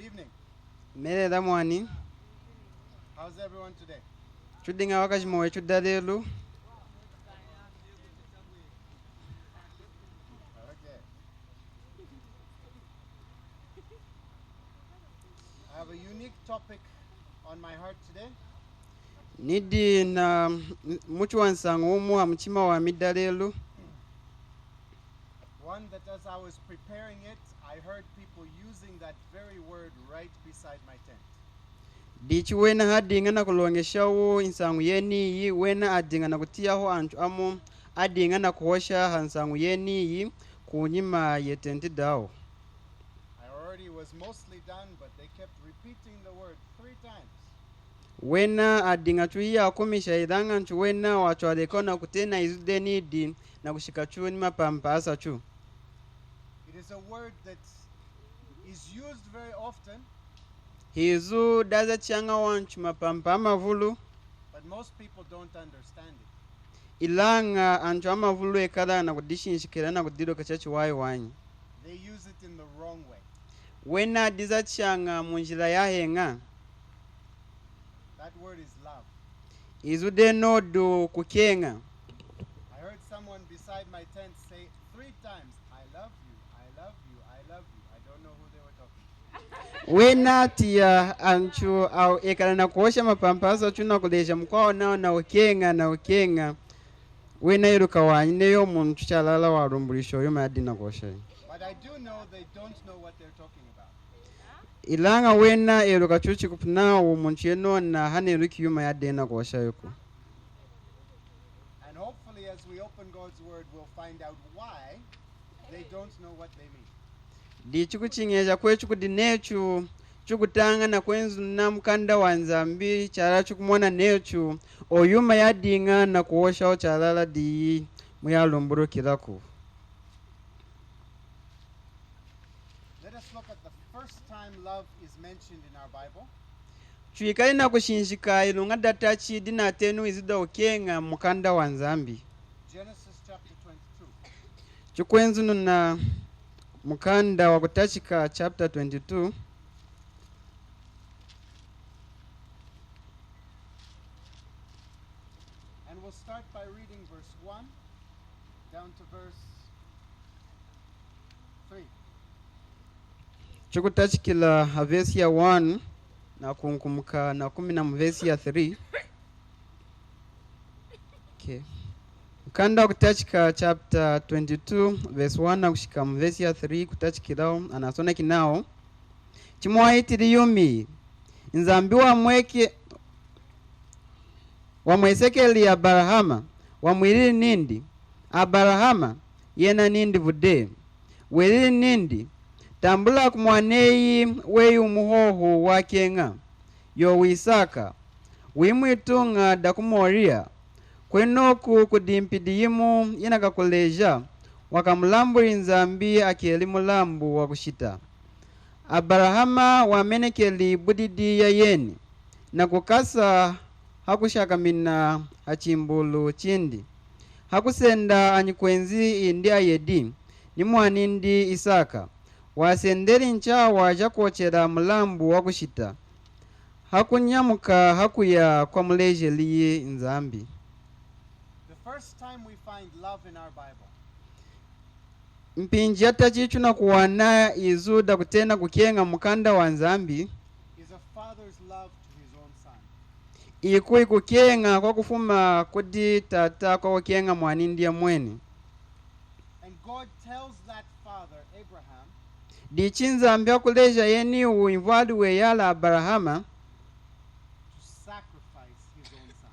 evening. Mere da mwani. How's everyone today? Chudinga wakaji mwe chudadelu. Okay. I have a unique topic on my heart today. Nidi na muchu wansangu umwa mchima wa midalelu. One that as I was preparing it, I heard people using that very word right beside my tent. Dichi wena hadinga na kulongesha u insangu yeni yi wena adinga na kutia ho anchu amu adinga na kuhosha hansangu yeni yi kunyima yetenti dao. I already was mostly done, but they kept repeating the word 3 times. Wena adinga chuya kumisha idanga nchu wena wachwa dekona kutena izudeni di na kushikachu ni mapampa asa chu. It is a word that is used very often, Hizu daza changa wanchu mapampa amavulu. but most people don't understand it. Ilanga anchu amavulu ekada na kudishinshikira na kudido kachachi wanyi. They use it in the wrong way. Wena diza changa munjila ya henga. That word is love. Izude nodu kukenga. I heard someone beside my tent say 3 times, I love you, I love you, I love you. I don't know who they were talking to. Wena tia anchu au ekala na kuosha mapampasa chuna kulesha mkwao nao na ukenga. Wena iruka wanyi neyo muntu chalala warumbulisho yoma adina kuosha. But I do know they don't know what they're talking about. Ilanga wena iruka chuchi kupuna umuntu yeno na hane iruki yoma adina kuosha yuko. And hopefully as we open God's word, we'll find out why they don't know what they mean. Di chukuchingeja kwe chukudinechu chukutanga na kwenzu na mkanda wanzambi chala chukumona nechu oyuma yadinga na kuosha o chalala di muyalumburu kilaku. Let us look at the first time love is mentioned in our Bible. Chuikali na kushinshika ilunga datachi dina tenu izida ukenga mkanda wanzambi. Genesis chapter 22. Chukwenzu na mkanda wakutachika chapter 22. And we'll start by reading verse 1 down to verse 3. Chukutachikila havesi ya 1 na kunkumuka na 10 na mvesi ya 3. Okay. Mkanda kutachika chapter 22 verse 1 na kushika mvesi ya 3 kutachikilao anasona kinao. Chimwaitiri yumi nzambi wamwesekeli Abarahama wamwiriri nindi Abarahama yena nindi vude weriri nindi tambula kumwaneyi weyu umuhoho wakenga yo wisaka wimwitunga dakumoria kwenoku kudimpidiyimu yena kakuleja wakamulambuli nzambi akeli mulambu wakushita. Abarahama wamenekeli budidi ya yeni na kukasa hakushakamina achimbulu chindi hakusenda anyikwenzi indi ayedi nimwanindi Isaka wasendeli nchawa jakochera mulambu wakushita hakunyamuka hakuya kwa mulejeliye nzambi. The first time we find love in our Bible Mpinji atachichu na kuwana izuda kutena kukenga mkanda wa nzambi is a father's love to his own son. ikui kukenga kwa kufuma kudi tata kwa kukenga mwanindi ya mweni. And God tells that father, Abraham, Dichinza mbya kuleja yeni uimvali we yala Abarahama to sacrifice his own son.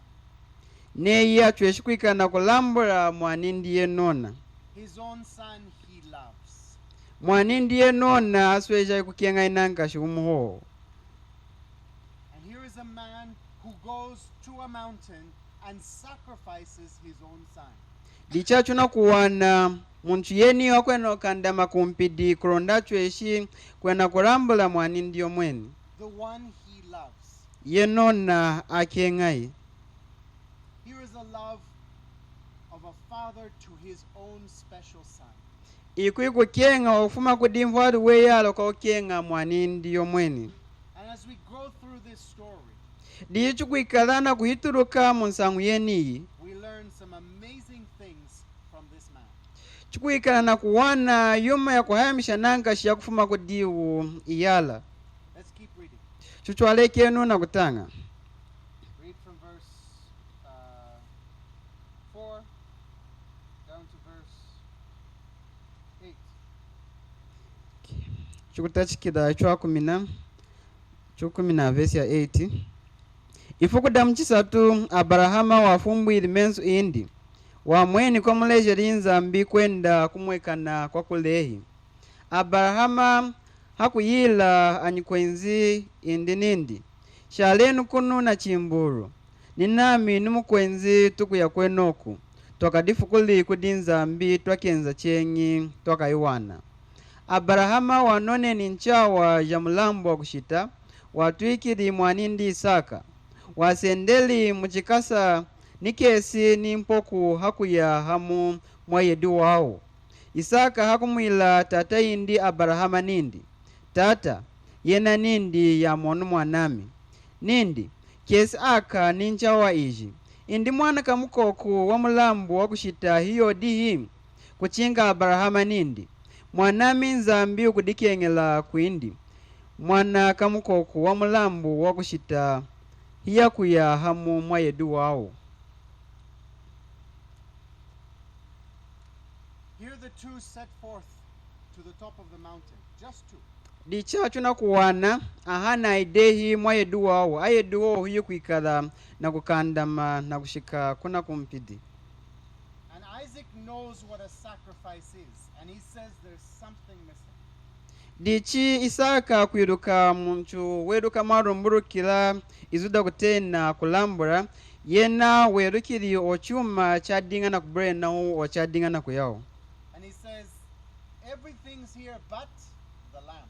neyi atweshikuika na kulambula mwanindi ye nona. His own son he loves. Mwanindi ye nona asweja kukenga inanga shumuho. And here is a man who goes to a mountain and sacrifices his own son. Dichachu na kuwana muntu yeni wakwena kandama kumpidi kuronda chweshi kwena kulambula mwanindi yo mweni. The one he loves. Ye nona akengai. Here is a love of a father to his own special son. ikuikukenga ofuma kudimvwali weyalo kaukenga mwanindi yomweni And as we grow through this story, diichu kuikalana kuhituluka munsangu yeniyi we learn some amazing things from this man. chikuikalana kuwana yuma ya kuhayamisha nankashi ya kufuma kudiwu iyala Let's keep reading. chuchwalekenu na kutanga Read from verse 4 down to verse 8. chikutachikila chukumina vesi ya 8 ifukudamu chisatu abarahama wafumbwile mensu indi wamweni kwa mulejeli nzambi kwenda kumwekana kwa kulehi abarahama hakuyila anyikwenzi indi nindi shalenu kunu na chimbulu ninami numukwenzi tukuya kwenoku twakadifukuli kudi nzambi twakenza chenyi twakaiwana abarahama wanoneni nchawa ya mulambo wa kushita watwikili mwanindi Isaka wasendeli muchikasa nikesi nimpoku hakuya hamu mwayedi wawo Isaka hakumwila tata indi Abarahama nindi tata yena nindi ya monu mwanami nindi kesi aka ninchawa iji indi mwana kamukoku wa mulambo wa kushita hiyo dihi kuchinga Abarahama nindi mwanami nzambi ukudikengela kwindi mwana kamukoku wa mulambo wa kushita hiyakuya hamu mwayedu wawo Here the two set forth to the top of the mountain, just two. dichachu na kuwana ahana idehi mwayedu wawo ayedu wawo hiyukwikala na kukandama na kushika kuna kumpidi And Isaac knows what a sacrifice is, and he says there's something missing. dichi Isaka kwiruka muntu weruka marumburukila izuda kutena kulambura yena werukili ochuma chadinga na kubrena ochadinga na kuyawo And he says, everything's here but the lamb.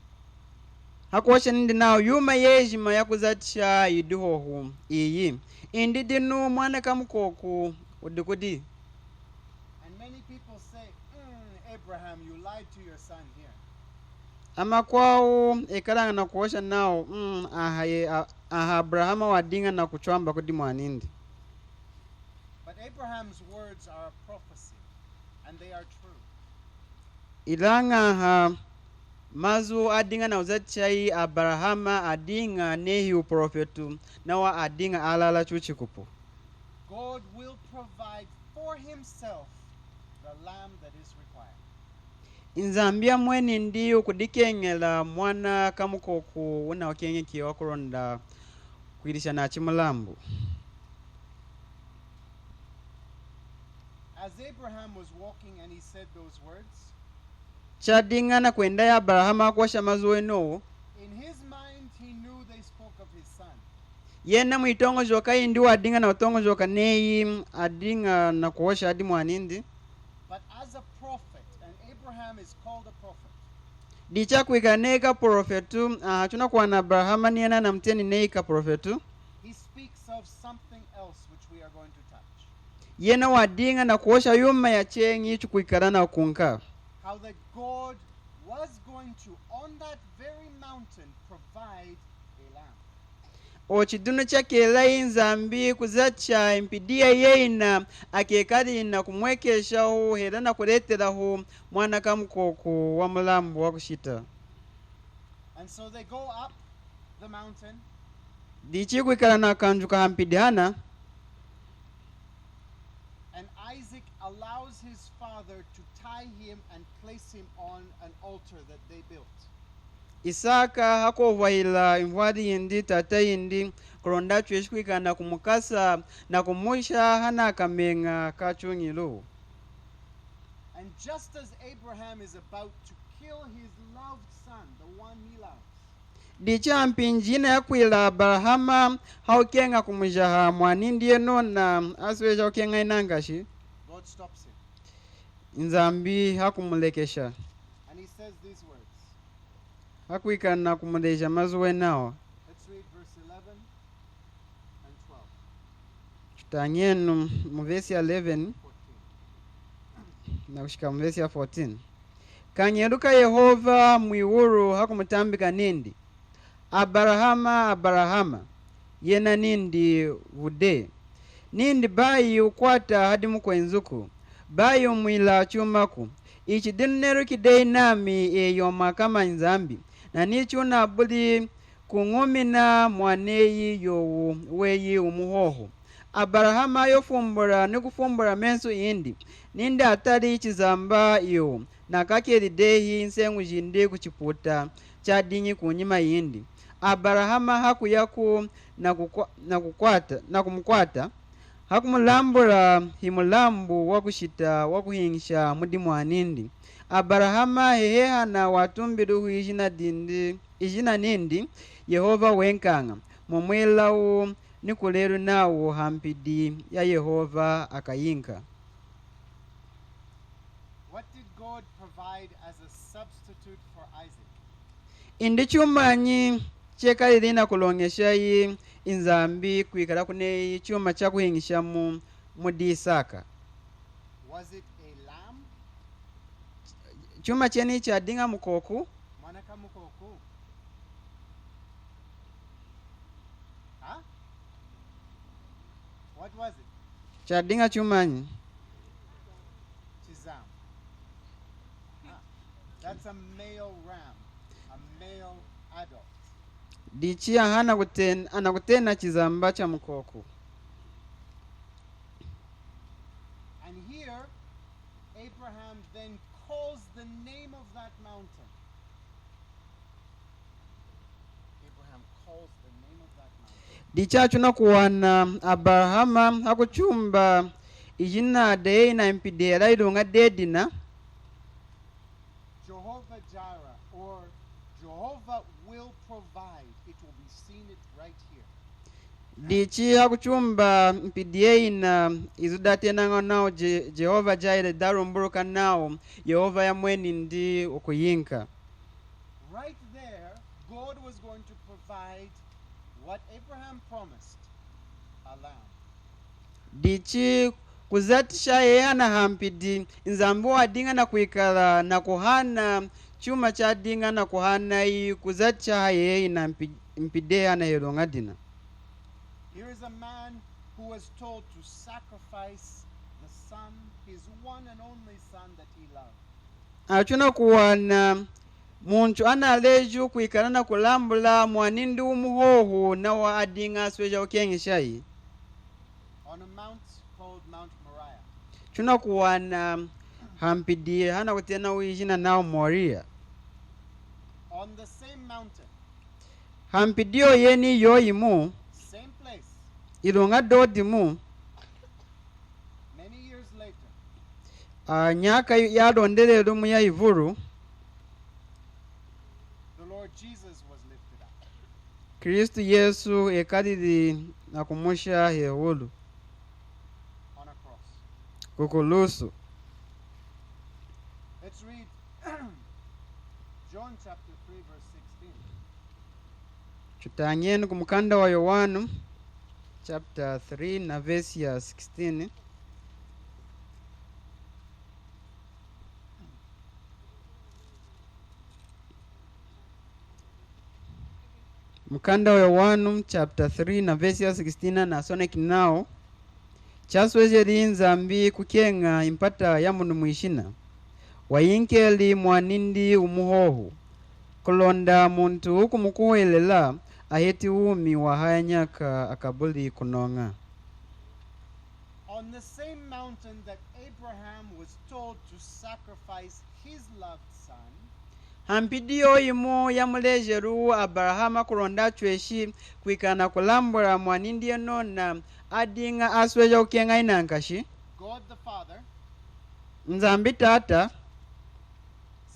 hakuwacha nindi nawo yuma yejima yakuzatisha idihohu iyi indi dinu mwana kamukoku udikudi And many people say, Abraham, you lied to your son here. ama kwawo ekalanga na kuosha nawo aha Abrahama wadinga na kuchwamba kudi mwanindi But Abraham's words are a prophecy, and they are true. ilanga aha mazu adinga na uzachai Abrahama adinga nehi uprofetu nawa adinga alala chuchikupu God will provide for himself the lamb that is required. inzambia mweni ndiyo kudikengela mwana kamukoku una wakengeki wakulonda kwilisha na chimulambu As Abraham was walking and he said those words, chadinga na kwenda ya Abrahama kuosha mazu enowo in his mind he knew they spoke of his son. yena mwitongojoka indi wadinga na utongojoka neyi adinga na kuosha adi mwanindi But as a prophet, and Abraham is called a prophet, dicha kuika neika profetu chuna kuwana Abrahama niena na mteni neika profetu he speaks of something else which we are going to touch. yena wadinga na kuosha yuma ya chengi chukuikala na kunka How that God was going to, on that very mountain, provide a lamb. ochidunu chakela inzambi kuzacha impidia yeina akekali na kumwekeshaho hela na kuletelaho mwana kamukoku wa mulambo wa kushita And so they go up the mountain, dichi kuikala na kanjuka hampidihana and Isaac allows his father to tie him and place him on an altar that they built. Isaka hakovahila imvwali yindi tata yindi kulonda chweshi kuikana kumukasa na kumusha hana akamenga kachungilo And just as Abraham is about to kill his loved son, the one he loves, dicha mpinjina yakwila Abrahama haukenga kumujaha mwanindi yeno na asweja ukenga inangashi God stops him. nzambi hakumulekesha And he says these words. hakuikana kumulesha mazuwe nawo Let's read verse 11 and 12. tutanyenu mu vesi ya 11 14. na kushika mu vesi ya 14 kanyeruka Yehova mwiwuru hakumutambika nindi, Abarahama Abarahama, yena nindi vude, nindi bayi ukwata hadi mukwenzuku, bayi umwila chumaku, ichi dinneru kidei nami eyoma kama nzambi, na nichuna buli kung'umina mwaneyi yowu weyi umuhoho. Abarahama yofumbura nikufumbura mensu indi, nindi atali chizamba iyo, na kakelidehi nsengu jindi kuchiputa chadinyi kunyima yindi. Abarahama hakuyaku na kumukwata hakumulambula himulambu wakushita wakuhingisha mudi mwanindi. Abarahama heheha na watumbiruhu ijina nindi Yehova wenkanga momwilawu nikuleru nawo hampidi ya Yehova akayinka. What did God provide as a substitute for Isaac? Indi chumanyi chekalilina kulongeshayi inzambi kwikala kuneyi chuma chakuhingisha mudi Isaka. Was it a lamb? Chuma cheni chadinga mukoku. Mwanaka mukoko. Huh? What was it? Chadinga chumanyi. Chizam. That's a male ram, a male adult. Dichi anakutena chizamba cha mukoku. And here, Abraham then calls the name of that mountain. Abraham calls the name of that mountain. Dichachu nakuwana Abrahama hakuchumba ijina dei na impidera ilunga dedina Jehovah Jireh, or Jehovah will provide. It will be seen it right here. dichi hakuchumba mpidie ina izudatena nao Jehova Jireh darumburuka nao Yehova ya mweni ndi ukuyinka. Right there, God was going to provide what Abraham promised, a lamb. Dichi kuzatisha yeyana hampidi nzambu wadinga na kuikala na kuhana chuma cha dinga na kuhana i kuzatisha yeye na mpidea na helonga dina. Here is a man who was told to sacrifice the son, his one and only son that he loved. Achuna kuwana muntu analeju kuikala na kulambula mwanindi umuhohu na wa adinga sweja ukengishayi. On a mount called Mount Moriah. Chuna kuwana hampidi hana kutena uijina nao Moria. On the same mountain, Hampidio yeni yoimu same place, ilunga dodimu many years later, nyaka yadondelelo mu ya ivuru the Lord Jesus was lifted up. Kristu Yesu ekalili na kumusha hewulu On a cross. kukulusu. Let's read John chapter 3 verse 16. Chutanyeni kumukanda wa Yohanu chapter 3 na verse ya 16. Mukanda wa Yohanu chapter 3 na verse ya 16 na soneki nao chasweze linzambi kukenga impata ya munu mwishina wayinkeli mwanindi umuhohu kulonda muntu kumukuwelela aheti umi wa haya nyaka akabuli kunonga. On the same mountain that Abraham was told to sacrifice his loved son, Hampidio imu ya mulejeru Abrahama kulonda chweshi kwikana kulambura mwanindi enona adinga asweja ukenga inankashi. God the Father Nzambi tata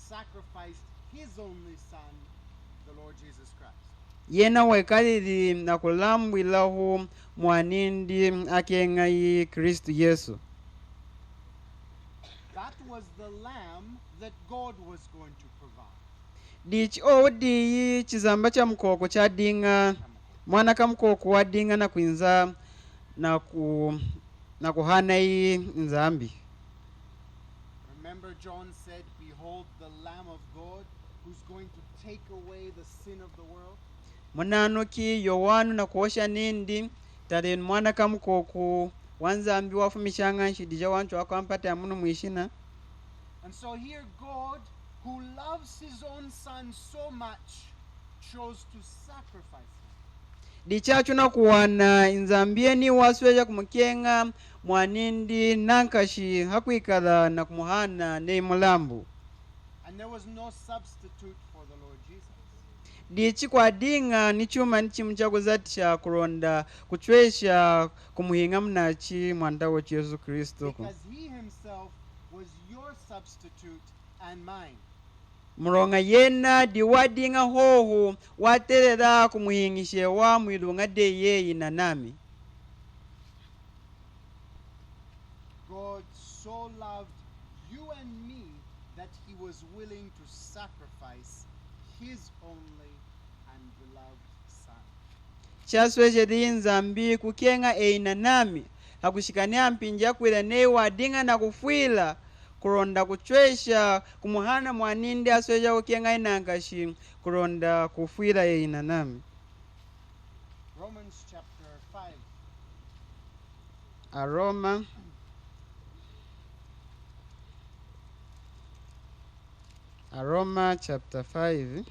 sacrificed his only son, the Lord Jesus Christ. yena wekalili na kulambwilahu mwanindi akenga yi Kristu Yesu. That was the lamb that God was going to provide. Dichi odiyi chizamba cha mkoko cha dinga mwana kamkoko wa dinga na kuinza na kuhana yi nzambi. Remember Remember, John said, "Behold the Lamb of God who's going to take away the sin of the world." munanuki Yohanu na kuosha nindi talen mwana kamkoku wanzambi wafumishanga nshidija wanchu akampata munu mwishina. And so here God, who loves his own son so much, chose to sacrifice him. Dichachu na kuwana inzambieni wasweja kumukenga mwanindi nankashi hakuikala na kumuhana ne mulambu. And there was no substitute for the Lord Jesus. Dichi kwa dinga ni chuma ni chimu cha kuzatisha kuronda kuchwesha kumuhinga mnachi mwandawo Yesu Kristo. Because he himself was your substitute and mine. Muronga yena diwadinga hoho waterera kumuhingishe wa mwilunga deye ina nami. God so loved you and me that he was willing to sacrifice his only and beloved son. Chasweje dinzambi kukenga ina nami hakushikania mpinja kwila ne wadinga na kufwila kuronda kuchwesha kumuhana mwanindi asweja kukenga inankashi kuronda kufwila ina nami. Romans chapter 5. Aroma chapter 5. And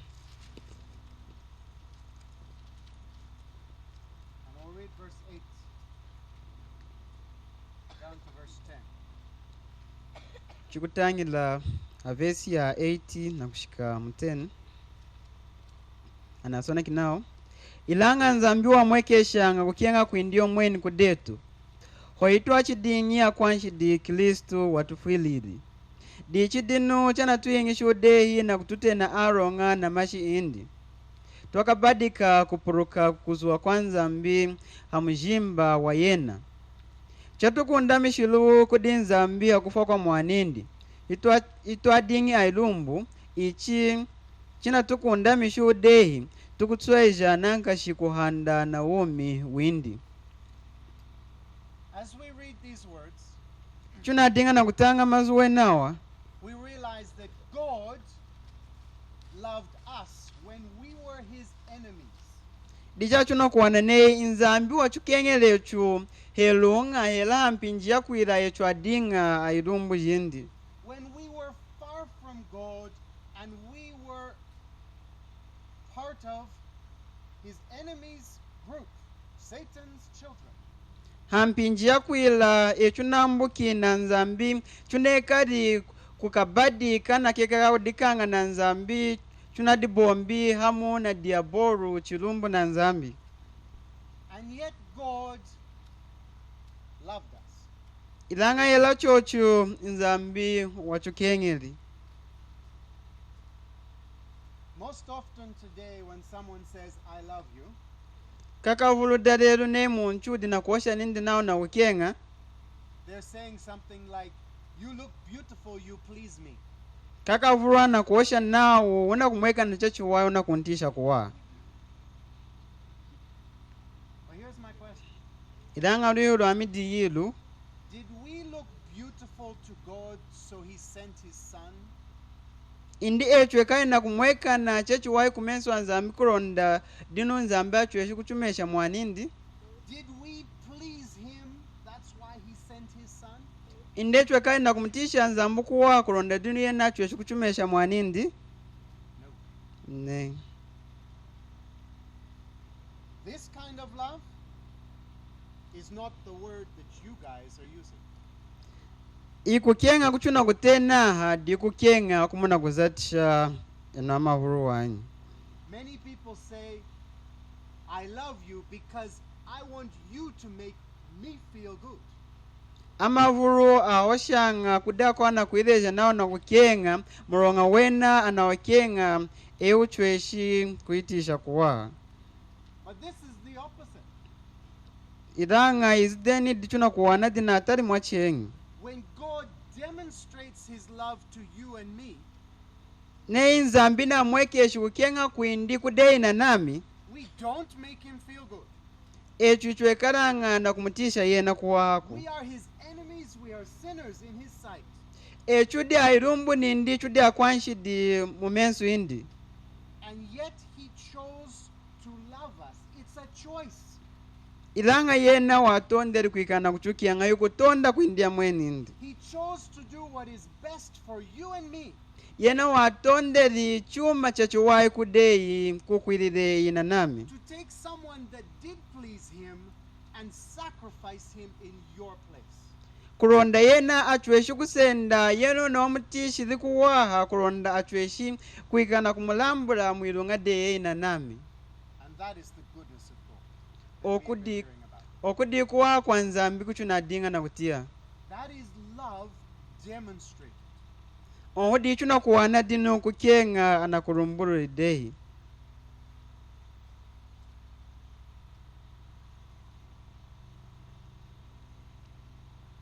I'll read verse 8 down to verse 10. Chikutangila avesi ya 80 na kushika 10. Anasona kinao ilanga nzambiwa mwekeshanga kukenga kuindio mweni kudetu hoitwa chidingia kwanshidi Kristo watufwilili dichi dinu chana tuyingisha udehi na kututena aronga na mashi indi twakabadika kupuruka kuzua kwa nzambi hamujimba wa yena chatukunda mishilu kudi nzambi akufa kwa mwanindi itwa dingi ailumbu ichi china tukunda mishu udehi tukutsweja nankashi kuhanda na umi windi. As we read these words, Chuna dinga na kutanga mazuwe nawa we realize that God loved us when we were his enemies. dija chuna kuwana ne inzambi wachukengelechu helunga hela mpinjia kuila yechu adinga ailumbu yindi. When we were far from God and we were part of his enemies group, Satan's children. Hampinjia kuila echu nambuki na nzambi chunekari kukabadika na kekakaudikanga na nzambi chuna dibombi hamu na diaboru chilumbu na nzambi. And yet God loved us. Ilanga yela chochu nzambi wachukengeli. Most often today when someone says, "I love you," Kakavulu dadelu ne munchu dina kuosha nindi nao na ukenga they're saying something like, "You look beautiful, you please me." kakavulwa na kuosha nao una kumweka na chachu wayo na kuntisha kuwa. But here's my question. Ilanga luyulu amidi yilu Did we look beautiful to God so he sent his son? indi echwe kai na kumweka na chachu wayo kumenswa nzambi kuronda dinu nzambi achweshi kuchumesha mwanindi. Did we please him? That's why he sent his son? Indi echwe kai na kumtisha nzambi kuwa kuronda dinu yena achweshi kuchumesha mwanindi. No. Ne. This kind of love is not the word that you guys are using. Ikukenga kuchuna kutena hadi kukenga kumuna kuzatisha na mahuru wanyi. Many people say, "I love you because I want you to make me feel good." Amavuru aoshanga kudakwa na kuileja nao na kukenga muronga wena anawakenga euchweshi kuitisha kuwa. But this is the opposite. Idanga izdeni dichuna kuwana dina atari mwachengi. When God demonstrates his love to you and me, Ne nzambi na mwekeshi kukenga kuindi kudei na nami we don't make him feel good. ekyo kyekaraŋŋaana kumutisha yena kuwaako We are his enemies, we are sinners in his sight. ekyo di airumbu nindi ekyo di akwanshidi mu mensu indi And yet he chose to love us. It's a choice. ilanga yena watondere kwikana kuchukianga yukutonda kuindia mwenindi He chose to do what is best for you and me. yena watondere chuma chachuwayi kudeyi kukwirire ina nami To take someone that did please him and sacrifice him in your place. kulonda yena achweshi kusenda yeno nomutishiri kuwaha kulonda achweshi kwikana kumulambula mwilunga deye ina nami And that is the goodness of God that we have been okudi hearing about. okudi kuwa kwa nzambi kuchunadinga na kutia That is love demonstrated. ohudi chuna kuwana dino kukenga anakulumbulu idehi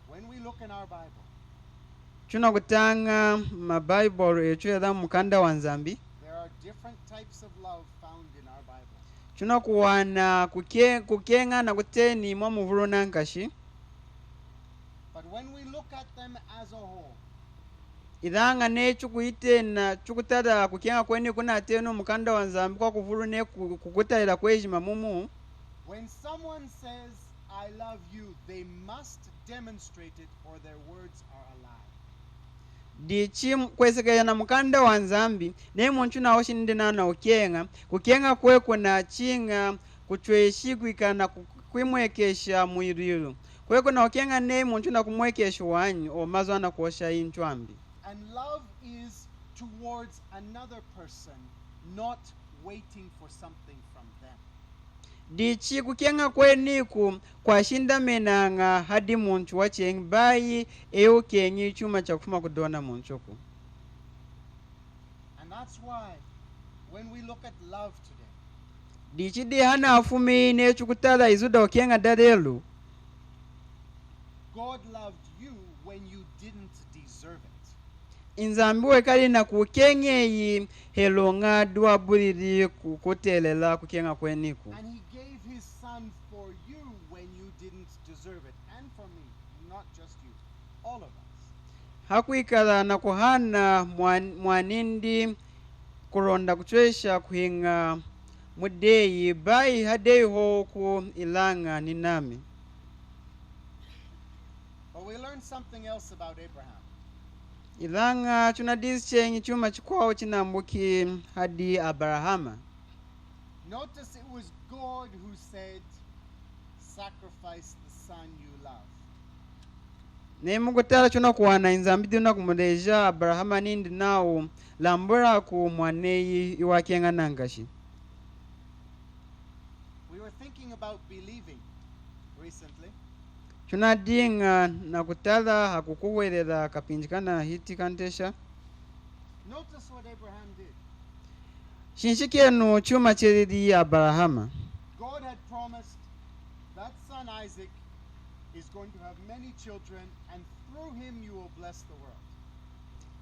When we look in our Bible, chuna kutanga mabaibolo echo yada mukanda wa nzambi there are different types of love found in our Bible. chuna kuwana kukenga na kuteni mwa muvulu nankashi But when we look at them as a whole, ilanga ne chukuyitena chukutala kukenga kweni kunateno mukanda wa nzambi kwa kuvulu ne kukutalila kwejima mumu when someone says, I love you, they must demonstrate it or their words are a lie. dichi kwesekeyana mukanda wa nzambi ne muntu nawo shinde nana kukenga kwe kuna chinga kuchweshi kwikana kwimwekesha mwirilu kwe kuna okenga ne muntu na kumwekesha wanyi omazwa na kuosha inchwambi And love is towards another person, not waiting for something from them. dichi kukenga kweniku kwashinda menanga hadi muntu wachengi bayi eukenyi chuma cha kufuma kudona munchuku And that's why when we look at love today, dichi di hana afumi ne chukutala izuda okenga darelu God loved you when you didn't deserve it. inzambi wekali na kukenyeyi helonga dua buliri kutelela kukenga kweniku And he gave his son for you when you didn't deserve it. And for me, not just you, all of us. hakuikala na kuhana mwanindi kulonda kuchwesha kuhinga mudeyi bayi hadeyi hoku ilanga ni nami But we learned something else about Abraham. ilanga chunadisi chenyi chuma chikwawo chinambuki hadi abrahama Notice it was God who said, sacrifice the son you love. nemukutala chuna kuwana inzambi dina kumuleja abrahama nindi nawo lambura ku mwaneyi iwakenga nangashi We were thinking about believing recently. chunadinga na kutala hakukuwelela kapinjikana hiti kantesha Notice what Abraham did. shinshikenu chuma cherili abrahama God had promised that son Isaac is going to have many children, and through him you will bless the world.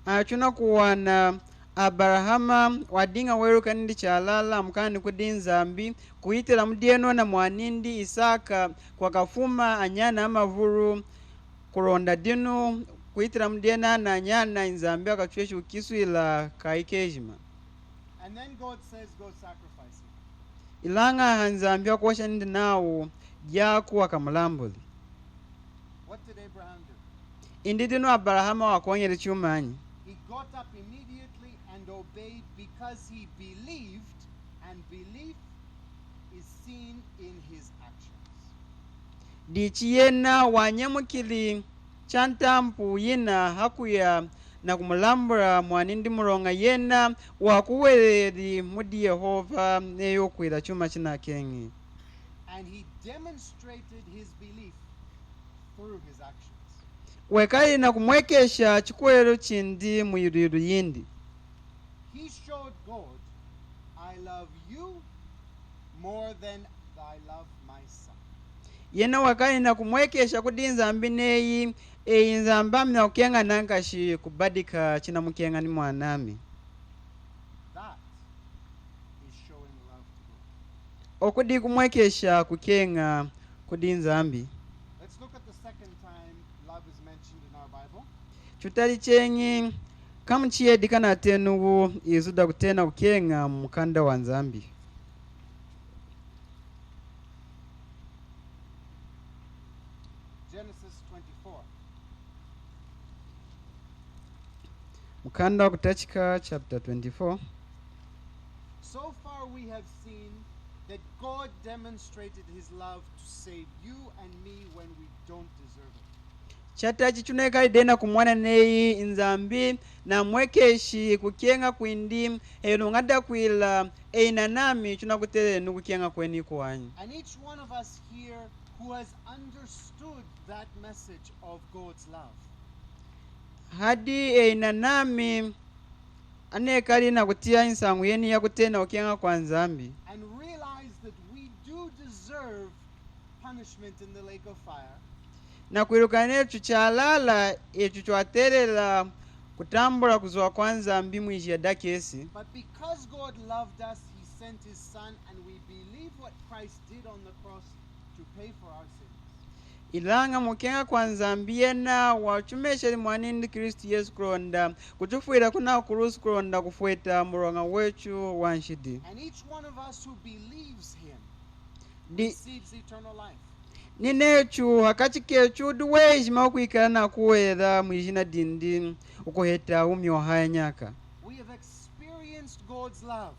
achuna kuwana abrahama wadinga weruka nindi chalala mukani kudi nzambi kuitila mudieno na mwanindi isaka kwa kafuma anyana amavuru kulonda dinu kuitila mudiena na anyana inzambi akachweshi ukiswila kaikejima And then God says, go sacrifice him. ilanga hanzambi akuosha nindi nawo jaku akamulambuli What did Abraham do? indi dinu abrahama wakonyele chumanyi He got up immediately and obeyed because he believed, and belief is seen in his actions. dichi yena wanyamukili chantampu yina hakuya na kumulambula mwanindi mulonga yena wakuweleri mudi yehova neyokwila chuma chinakengi And he demonstrated his belief through his actions. wekali na kumwekesha chikuwelo chindi mwililu yindi He showed God, I love you more than I love my son. yena wakali na kumwekesha kudi nzambi neyi eyi nzambi amina kukenga nankashi kubadika chinamukenga ni mwanami That is showing love to God. okudi kumwekesha kukenga kudi nzambi. Let's look at the second time love is mentioned in our Bible. Chutali chengi kamuchiyedi kana tenuwu izuda kutena kukenga mukanda wa nzambi. Genesis 24. Mukanda wa kutachika chapter 24. So far we have seen that God demonstrated his love to save you and me when we don't deserve it. Chatachi chuneka idena kumwana neyi nzambi na mwekeshi kukenga kwindi eno ngada kwila eina nami chunakutere nukukenga kweni kuwanyi. And each one of us here who has understood that message of God's love Hadi eina nami anekali na kutia insangu yeni ya kutena kukenga kwa nzambi. and realize that we do deserve punishment in the lake of fire. Na kwirukane echu chalala echu chwaterela kutambula kuzoa kwa nzambi mwijia dakesi. But because God loved us, he sent his son, and we believe what Christ did on the cross to pay for our sins. Ilanga mukenga kwa nzambi yena wachumesha mwanindi Kristu Yesu kulonda kutufuira kuna kurusu kulonda kufueta muronga wechu wanshidi. And each one of us who believes him Di receives eternal life. ninechu hakachikechu duwejima kuikala na kuwera mwijina dindi ukuheta umyohaya nyaka. We have experienced God's love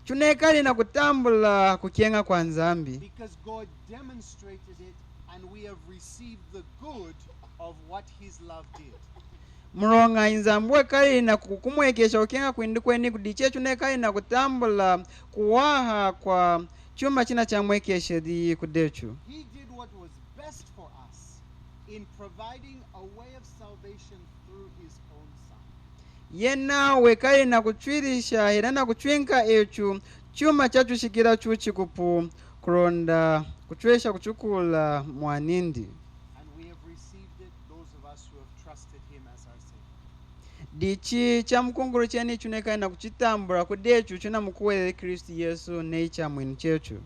Chunekali na kutambula kukenga kwa nzambi. because God demonstrated it, and we have received the good of what his love did. Muronga inzambwe kali na kukumwekesha kukenga kwindi kweni kudiche chunekali na kutambula kuwaha kwa chuma china cha mwekeshe di kudechu. He did what was best for us in providing a way of salvation through his own son. Yena wekali na kuchwirisha hera na kuchwinka echu chuma chachu shikira chuchi kupu kulonda kuchwesha kuchukula mwanindi. And we have received it, those of us who have trusted him as our Savior. Dichi cha mkunguru cheni chunekali na kuchitambula kudechu chuna mkuwele Kristu Yesu neicha mwini chechu.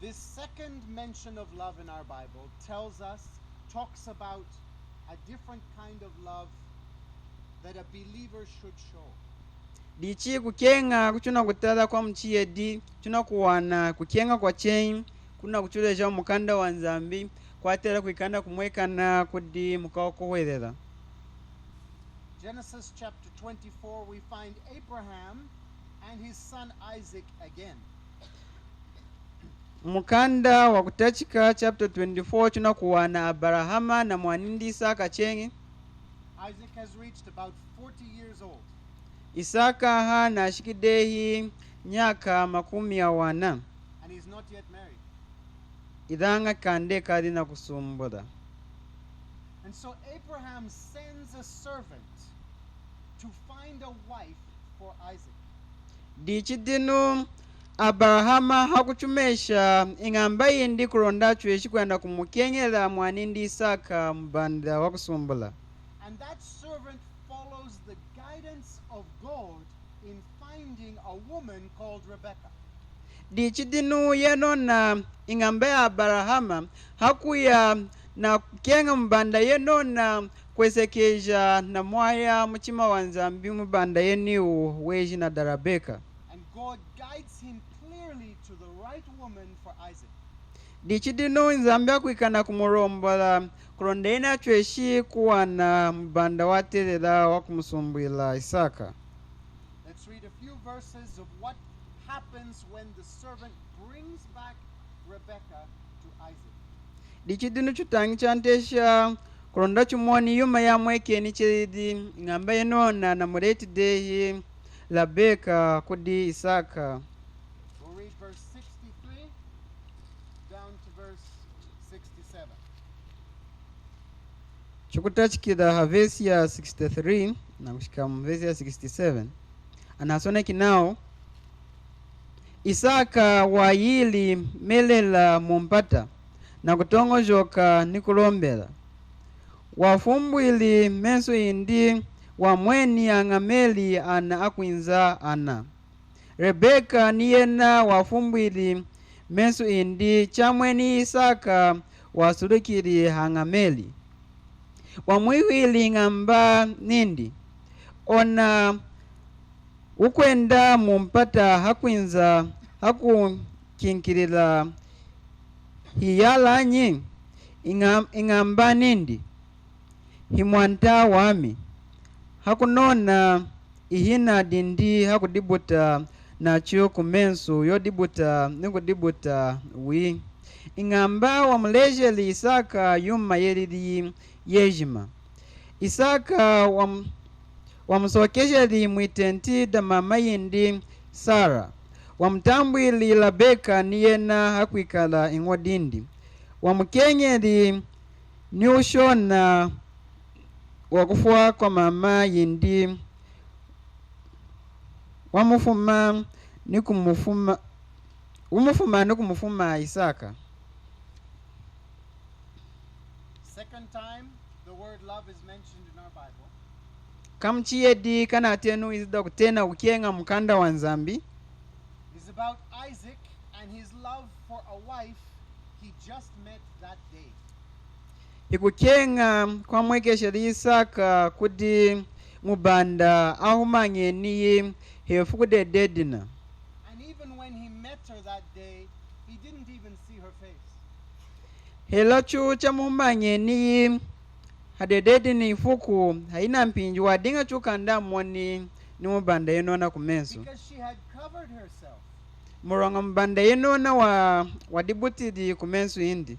This second mention of love in our Bible talks about a different kind of love that a believer should show. Dichi kukenga kuchuna kutala kwa mchiyedi chuna kuwana kukenga kwa chen kuna kuchuleja mukanda wa nzambi kwa tela kuikanda kumwekana kudi mukao kuwelela. Genesis chapter 24, we find Abraham and his son Isaac again. Mukanda wa kutachika chapter 24 chuna kuwana Abrahama na mwanindi Isaka chengi. Isaac has reached about 40 years old. Isaka ha na shikidehi nyaka makumi ya wana. And he's not yet married. Idanga kande kadi na kusumbula. And so Abraham sends a servant to find a wife for Isaac. Dichi dinu Abrahama hakuchumesha ingamba yindi kulonda chweshi kwenda kumukengela mwanindi Isaka mbanda wa kusumbula. And that servant follows the guidance of God in finding a woman called Rebecca. Dichi dinu yenona ingamba ya Abrahama hakuya na kenga mbanda yenona kwesekeja na mwaya mchima wa nzambi mbanda yeniu weji na Rebeka. And God guides him clearly to the right woman for Isaac. Dichi dinu nzambi akuikana kumurombola kulondaina chweshi kuwa na mbanda watelela wa kumusumbuila Isaka. Let's read a few verses of what happens when the servant brings back Rebecca to Isaac. Dichi dinu chutangi chantesha kulonda chumoni yuma ya mwekeni chiridi ngamba yenona na mureti dehi Rebeka kudi Isaka. We'll read verse 63 down to verse 67. Chukutachikida havesi ya 63 na kushika mvesi ya 67. Anasone kinao Isaka wayili melela mumpata na kutongojoka nikulombela. Wafumbwili meso indi wamweni ang'ameli ana akwinza ana. Rebeka niyena wafumbwili mesu indi chamweni Isaka wasulukili hang'ameli wamwiwili ng'amba nindi ona ukwenda mumpata hakwinza hakukinkilila hiyalanyi ing'amba nindi himwanta wami hakunona ihina dindi hakudibuta nacho kumensu yodibuta nikudibuta wi ing'amba wamulejeli Isaka yuma yelili yejima Isaka wamusokejeli mwitenti da mama yindi Sara wamutambwili Labeka niyena hakwikala ing'odindi wamukenyeli ni ushona wakufua kwa mama yindi wamufuma nikumufuma Isaka. Second time the word love is mentioned in our Bible. Kamchiyedi kana tenu izida kutena ukienga mkanda wa nzambi. It's about Isaac and his love for a wife he just met that day. Ikukenga kwa mwekesheli Isaka kudi mubanda ahumanye niye hefukude dedina. And even when he met her that day, he didn't even see her face. Helachu cha muhumanye niye hadededini ifuku haina mpinji wadinga chukanda mwani ni mubanda yenona kumensu. Because she had covered herself. Muronga mbanda yenona wadibutidi kumensu indi.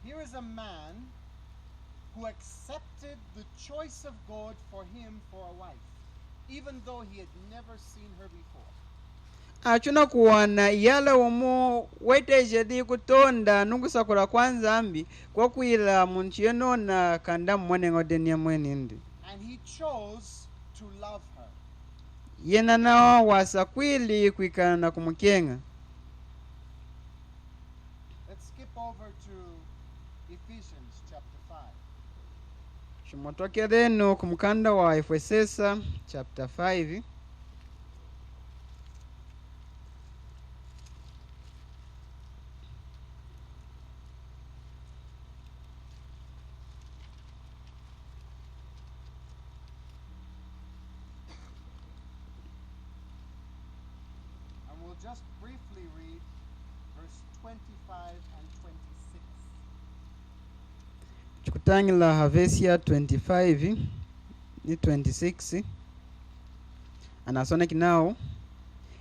Here is a man who accepted the choice of God for him for a wife, even though he had never seen her before. Achuna kuwana yala umu wetejedi kutonda nungusakura kwanza ambi kwa kuila munchi yenona kanda mwene ngodeni ya mwene indi. And he chose to love her. Yena nao wasakwili kuikana na kumukenga. Let's skip over to Ephesians chapter 5. Shumotokeleno kumukanda wa Efesesa chapter 5. And we'll just briefly read verse 25 and 26. Chikutangila Havesia 25 ni 26. Anasona kinao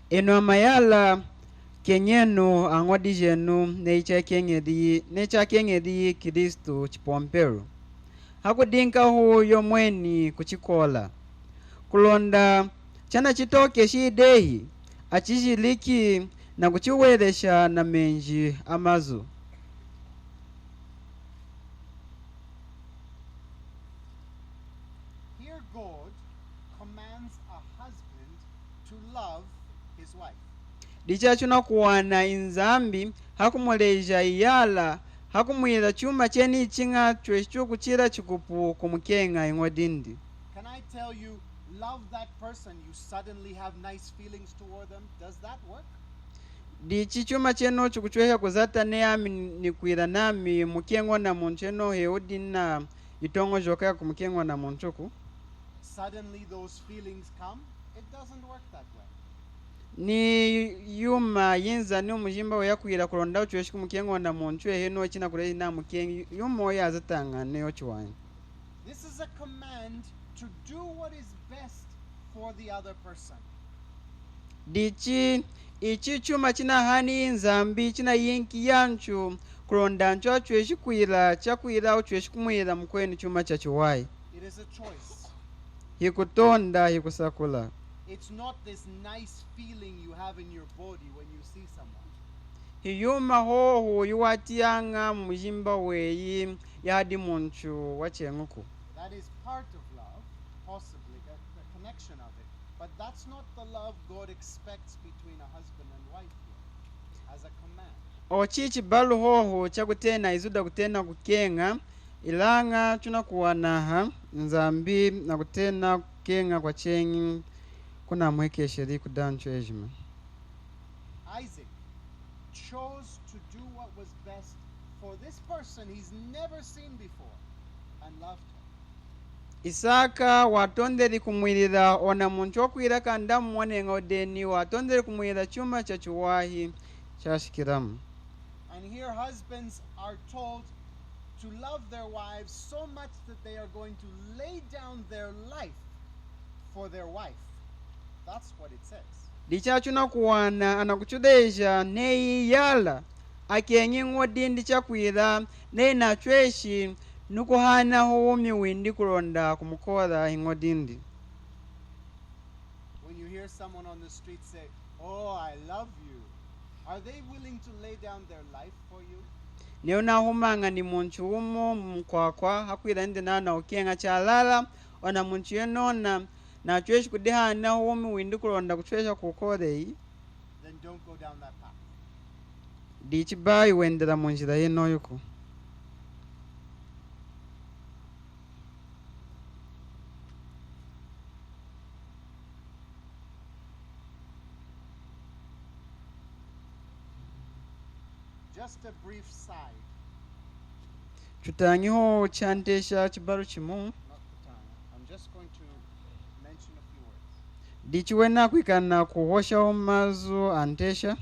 eno amayala kenyenu angwadijenu necha kengedi Kristo chipompero hakudinka huyo mweni kuchikola kulonda chana chitoke shidehi achishiliki na kuchiwelesha na menji amazu. Here God commands a husband to love his wife. Dichachuna kuwana inzambi hakumuleja iyala hakumwila chuma cheni chinga chwechu kuchira chikupu kumukenga ing'odindi. Can I tell you, love that person, you suddenly have nice feelings toward them? Does that work? Dichi chuma cheno chukuchweha kuzata neami nikwila nami mukengo na muncheno heudina itongo joka kumukengo na munchuku. Suddenly those feelings come? It doesn't work that way. Ni yuma yinza ni umujimba wayakwila kulonda uchweshi kumukengo na munchwe heno china kulei na mukengi yumo yazatanga neyo chiwanyi. This is a command to do what is best for the other person. Dichi ichi chuma china hani nzambi china yinki yanchu kulonda ncho achweshi kwila chakwila uchweshi kumwila mkweni chuma chachiwai. It is a choice. Hikutonda hikusakula. It's not this nice feeling you have in your body when you see someone. Hiyuma hoho yuwatianga mujimba weyi yadi munchu wachenguku. That is part of love, possibly, the connection of it. But that's not the love God expects between a husband and wife here, as a command. Ochichi balu hoho chakutena izuda kutena kukenga ilanga chuna kuwanaha nzambi na kutena kukenga kwa chengi kuna mwekesheri kudancho ejima. Isaac chose to do what was best for this person he's never seen before and loved him. Isaka watonderi kumwirira ona muntu okwira kandi amubone nga odeni watonderi kumwirira chuma chachiwahi chashikiramu. And here husbands are told to love their wives so much that they are going to lay down their life for their wife. That's what it says. Dichachuna kuwana anakuchudeja nei yala akenye ngodindi chakwira nei nachweshi nukuhana huumi windi kulonda kumukora ingodindi. When you hear someone on the street say, "Oh, I love you," are they willing to lay down their life for you? Neona humanga ni muntu umu mkwakwa hakwira ndi nana okenga chalala ona muntu yenona nachweshi kudihana huumi windi kulonda kuchwesha kukorei. Then don't go down that path. Dichibayi wendera munjira yenoyuko. Just a brief side, Chutanyiho chantesha chibaru chimu. not the time. I'm just going to mention a few words. Dichiwena kwikana kuhosha omazu antesha.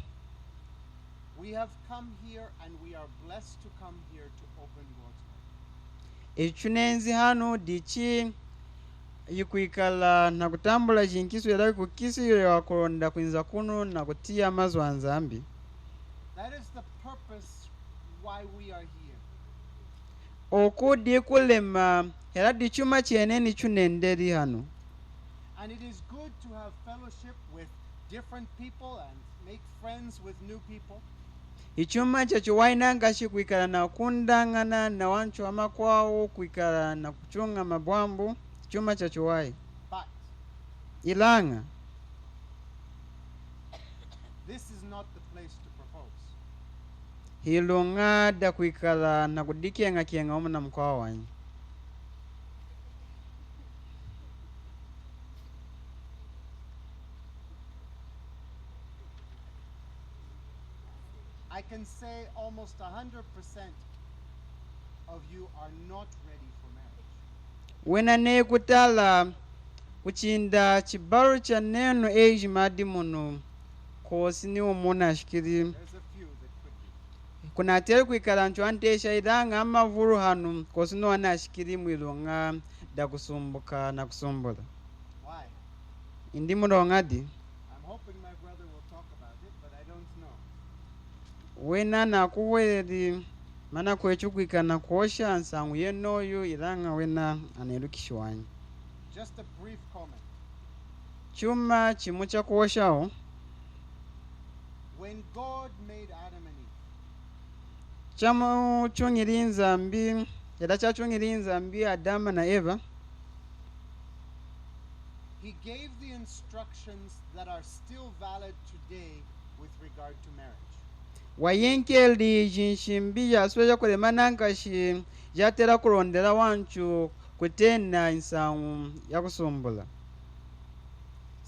We have come here and we are blessed to come here to open God's word. Echunenzi hano dichi yikwikala na kutambula chinkisu yadai kukisi yakulonda kwinza kuno na kutia amazu anzambi. That is the purpose why we are here. Oku dikulema hera dichuma chieneni chunenderi hano. And it is good to have fellowship with different people and make friends with new people. Ichuma chacho wainangashi kwikala na kundangana na wanchu amakwao kwikala na kuchunga mabwambu. Ichuma chacho wai. But Ilanga. this is not the place to propose. Hilunga da kwikala na kudikenga kienga omuna mkwao wanyi. I can say almost 100% of you are not ready for marriage. Wena ne kutala kuchinda chibaru cha neno ejimadi muno kosi ni umuna ashikiri. There's a few that could be. Kuna ateri kwikala nchu antesha idanga amavuru hanu kosi no wana ashikiri mwilunga da kusumbuka na kusumbula. Why? Indi mulongadi. I'm hoping my brother will talk about it, but I don't know. Wena na kuweli mana kwechu kwikana kuosha nsangu yenoyu ilanga wena anerukishwanyi. Just a brief comment. Chuma chimucha kuoshao. When God made Adam and Eve, Chamu chungirinza mbi yada cha chungirinza mbi Adama na Eva. He gave the instructions that are still valid today with regard to marriage. Wayenkeli jinshimbi yasweja kulema nankashi yatera kulondera wanchu kutena insangu ya kusumbula.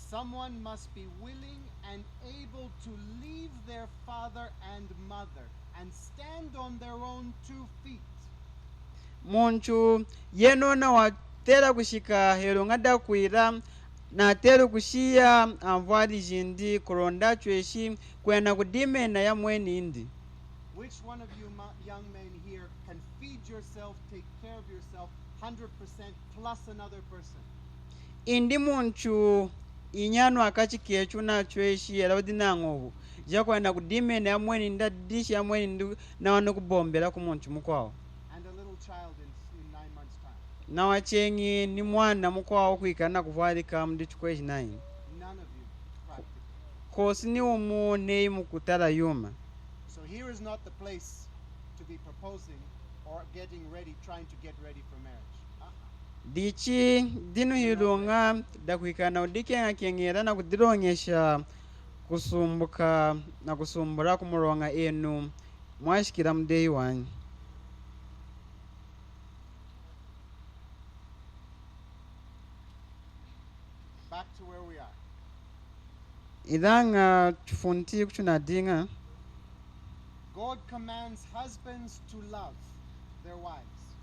Someone must be willing and able to leave their father and mother and stand on their own 2 feet. Munchu yenona watera kushika hero ngada kuira na tero kushia amvali jindi kulonda chweshi kwena kudime na ya mweni indi. Which one of you young men here can feed yourself, take care of yourself 100% plus another person? Indi munchu inyano akachikiyechu na chweshi yala udinangovu jakwena kudime na ya mweni nda dishi ya mweni ndu na wano kubombela kumunchu mukwao. And a little child in 9 months' time? Na wachengi ni mwana mukwao kwikana kuvalika mdichukweshi nayi. None of you, practically. Kosi ni umu nei mukutara yuma. So here is not the place to be proposing or getting ready, trying to get ready for marriage. Dichi dinu hilunga da kwikana udikenga kengera na kudironyesha kusumbuka na kusumbura kumuronga enu mwashikira mudei wanyu. Back to where we are. idanga chifunti kuchunadinga God commands husbands to love their wives.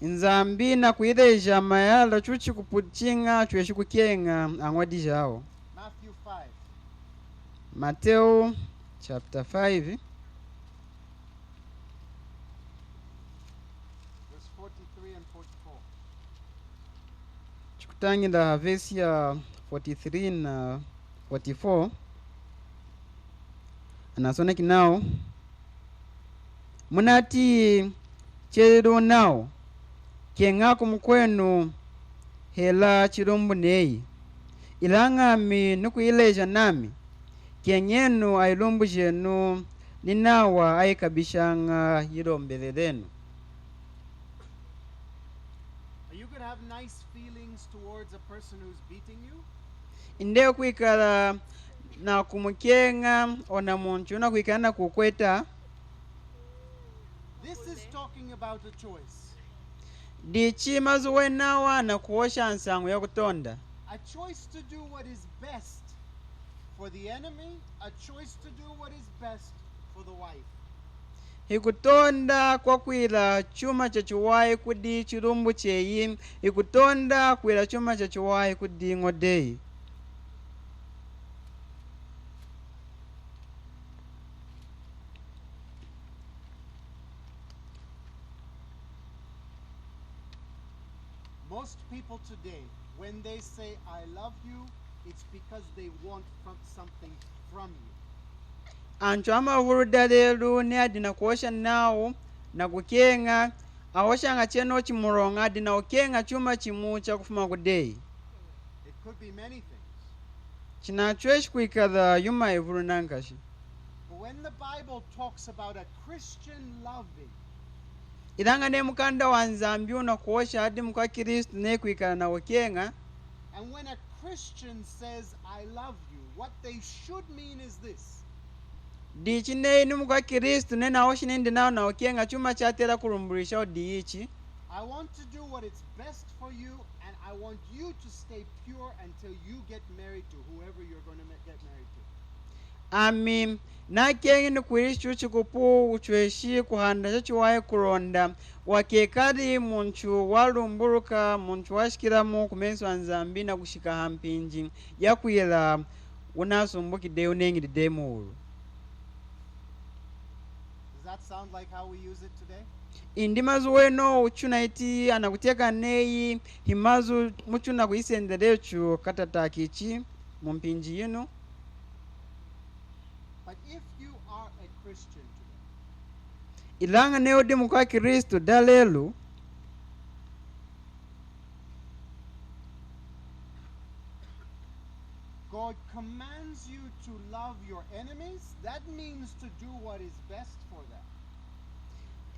inzambi na kuideja mayala chuchi kupuchinga chweshi kukenga angwadi jao. Matthew 5. Mateo chapter 5 Verse 43 and 44. chikutangira verse ya 43 na 44 anasona kinao munati chero nao kenga kumkwenu hela chirombu nei ilangami nukuileja nami kenyenu ailombu jenu ninawa aikabishanga yirombelelenu. Are you going to have nice feelings towards a person who's beating you? Inde kuikala na kumukenga ona muntu na kuikala na kukweta This is talking about a choice. dichi mazuwenawa na kuosha nsangu ya kutonda A choice to do what is best for the enemy, a choice to do what is best for the wife. ikutonda kwa kwila chuma cha chiwayi kudi chirumbu cheyi ikutonda kwila chuma cha chiwayi kudi ng'odeyi. Most people today, when they say, I love you, it's because they want something from you. Anchu amavuluda lelu ni adina kuosha nawo na kukenga awoshanga cheno chimuronga adina ukenga chuma chimu cha kufuma kudeyi. It could be many things. Chinachweshi kuikala yuma ivulu nankashi. But when the Bible talks about a Christian loving, Ilanga ne mukanda wa nzambi una kuosha hadi mkwa Kristu ne kuikala na ukenga. and when a Christian says, I love you, what they should mean is this. Dichi ne ni mkwa Kristu ne na oshi nindi nao na ukenga chuma chatela kulumbulisha odiichi. I want to do what is best for you, and I want you to stay pure until you get married to whoever you're going to get married to. Ami na kengi ni kuishi chikupu uchweshi kuhanda chachiwaye kulonda wakekari munchu walumburuka munchu washikiramu kumenswa nzambi na kushika hampinji yakwila unasumbukide unengilide muulu. Does that sound like how we use it today? Indi mazu weno uchuna iti anakuteka neyi himazu muchuna kuisendelechu katatakichi mumpinji yinu. But if you are a Christian today, Ilanga neo dimu kwa Kristu dalelu God commands you to love your enemies, that means to do what is best for them.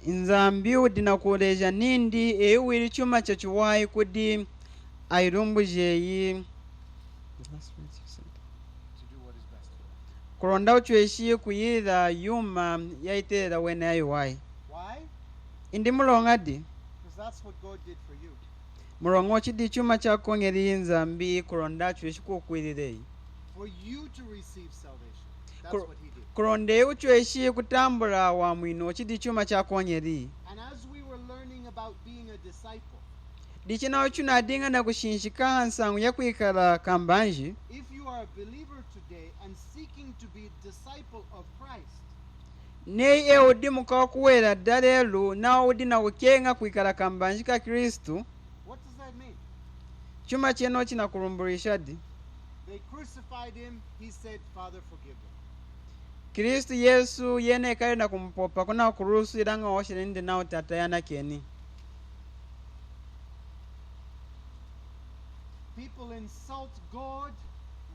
inzambi udina kuleja nindi eiwili chuma cha chiwayi kudi ailumbujeyi To do what is best for them. kulonda uchweshi kuyila yuma yaitelela wene ayiwayi. Why? Indi mulonga di Because that's what God did for you. mulonga ochidi chuma chakongeli inzambi kulonda uchweshi kukwilileyi For you to receive salvation. That's Cor- what He did. kulonda uchweshi kutambula wa mwino ochidi chuma chakongeli And as we were learning about being a disciple, dichina uchuna adinga na kushinshika nsangu yakwikala kambanji. if you are a believer today and seeking to be a disciple of Christ, Nei udi muka kuwela dalelu na udi na ukenga kuikala kambanji ka Kristu what does that mean? chuma cheno china kulumbulisha di They crucified Him. He said, Father, forgive them. Kristu Yesu yene kali na kumpopa kuna kurusu ilanga washe ndi nao tata yana keni. People insult God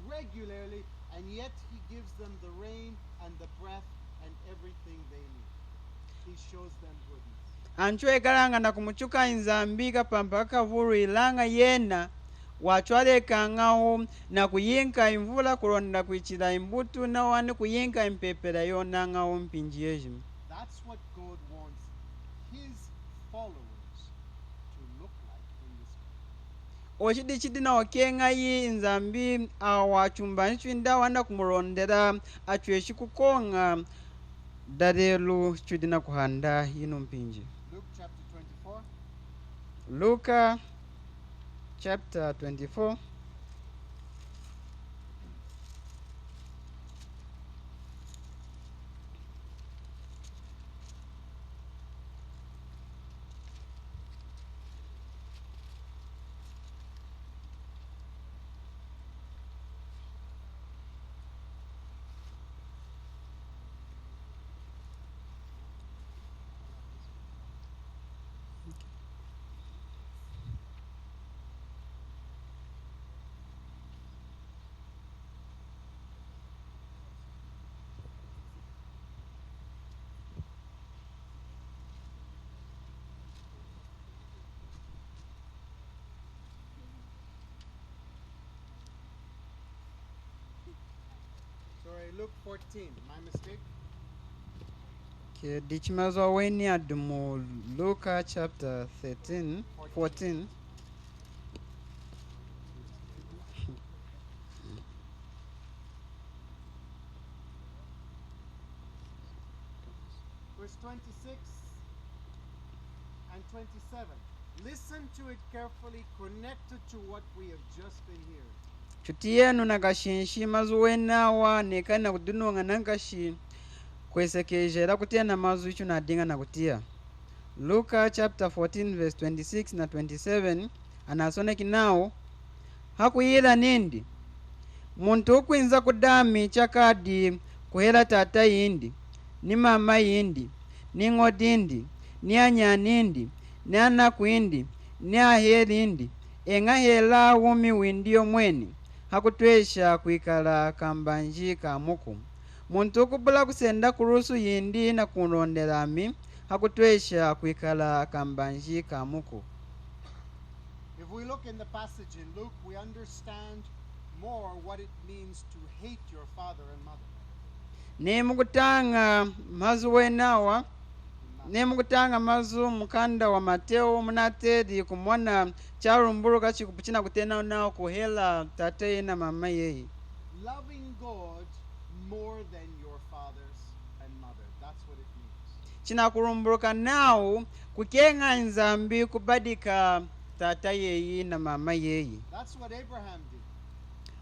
regularly, and yet He gives them the rain and the breath and everything they need. He shows them goodness. Ancho ekalanga na kumuchuka inzambi kapampa kavulu ilanga yena wachwale kangaho na kuyinka imvula kulonda kuichila imbutu na wani kuyinka impepela yona ngaho mpinji yejimu. That's what God wants His followers to look like in this ochidi chidina okengayi nzambi awa chumbani chwinda wanda kumurondera achweshi kukonga darelu chudina kuhanda yino mpinji. Luke chapter 24. Luka chapter 24. Sorry, Luke 14. My mistake. Okay, dichimazwa weni adumu Luka chapter 14. Verse 26 and 27. Listen to it carefully, connected to what we have just been hearing. Chuti yenu nakashinshi mazu wenawa nekana kudunonga nankashi kwesekejera kutia na mazu ichu nadinga na kutia. Luka chapter 14 verse 26 na 27 anasone kinao hakuyira nindi muntu ukwinza kudami chakadi kuhera tata yindi ni mama yindi ni ng'oti indi ni anyani indi ni anaku indi ni aheri indi eng'ahela wumi windi yomweni hakutwesha kwikala kambanji kamuku muntu ukubula kusenda kurusu yindi na kunronderami hakutwesha kwikala kambanji kamuku. If we look in the passage in Luke, we understand more what it means to hate your father and mother. Nemukutanga mazu wenawa nemukutanga mazu mukanda wa Mateo munatedi kumona charumbuluka chikupuchina kutena nao kuhela tate na mama yeyi. Loving God more than your fathers and mother. That's what it means. China kurumbuluka nao kukenga nzambi kubadika tata yeyi na mama yeyi. That's what Abraham did.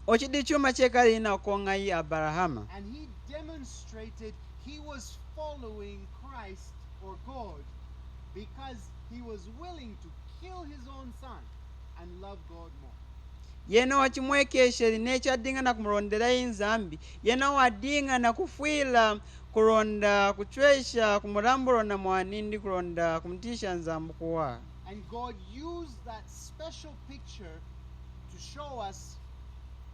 Ochidi chuma chekali na kongai Abrahama. And he demonstrated he was following Christ or God because he was willing to kill his own son and love God more. Yena wachimwekesheri nechadinga na kumurondera inzambi yena wadinga na kufwila kuronda kuchwesha kumuramburo na mwanindi kuronda kumtisha nzambu kuwa. And God used that special picture to show us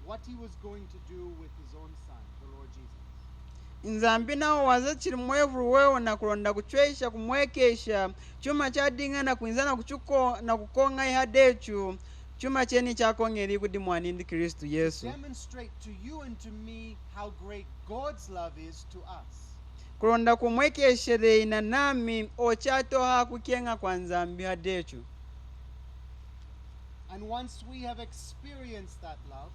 what he was going to do with his own son, the Lord Jesus. Nzambi nao waza chiri mwevuru wewo na kuronda kuchwesha kumwekesha chuma chadinga na kuinzana kuchuko na kukonga ihadechu chuma cheni chakongeri kudi mwanindi Kristu Yesu. Demonstrate to you and to me how great God's love is to us. Kuronda kumwekeshere ina nami ochatoha kukenga kwa nzambi hadechu. And once we have experienced that love,